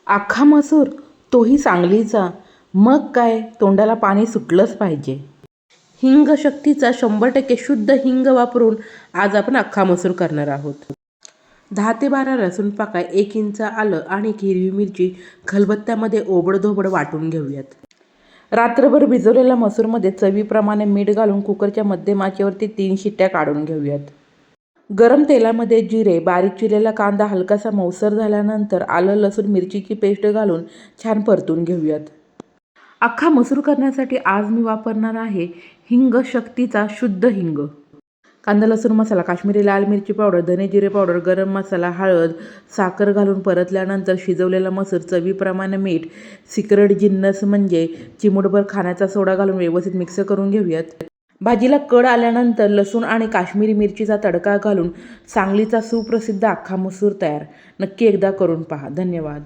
अख्खा मसूर, तोही सांगलीचा. मग काय, तोंडाला पाणी सुटलंच पाहिजे. हिंग शक्तीचा 100% शुद्ध हिंग वापरून आज आपण अख्खा मसूर करणार आहोत. 10 ते 12 लसूण पाकळ्या, 1 इंच आलं आणि 1 हिरवी मिरची खलबत्त्यामध्ये ओबडधोबड वाटून घेऊयात. रात्रभर भिजवलेल्या मसूरमध्ये चवीप्रमाणे मीठ घालून कुकरच्या मध्यम आचेवरती 3 शिट्ट्या काढून घेऊयात. गरम तेलामध्ये जिरे, बारीक चिरलेला कांदा हलकासा मऊसर झाल्यानंतर आलं लसूण मिरचीची पेस्ट घालून छान परतून घेऊयात. अख्खा मसूर करण्यासाठी आज मी वापरणार आहे हिंग शक्तीचा शुद्ध हिंग. कांदा लसूण मसाला, काश्मीरी लाल मिरची पावडर, धने जिरे पावडर, गरम मसाला, हळद, साखर घालून परतल्यानंतर शिजवलेला मसूर, चवीप्रमाणे मीठ, सिक्रेट जिन्नस म्हणजे चिमूटभर खाण्याचा सोडा घालून व्यवस्थित मिक्स करून घेऊयात. भाजीला कड आल्यानंतर लसूण आणि काश्मीरी मिरचीचा तडका घालून सांगलीचा सुप्रसिद्ध अख्खा मसूर तयार. नक्की एकदा करून पहा. धन्यवाद.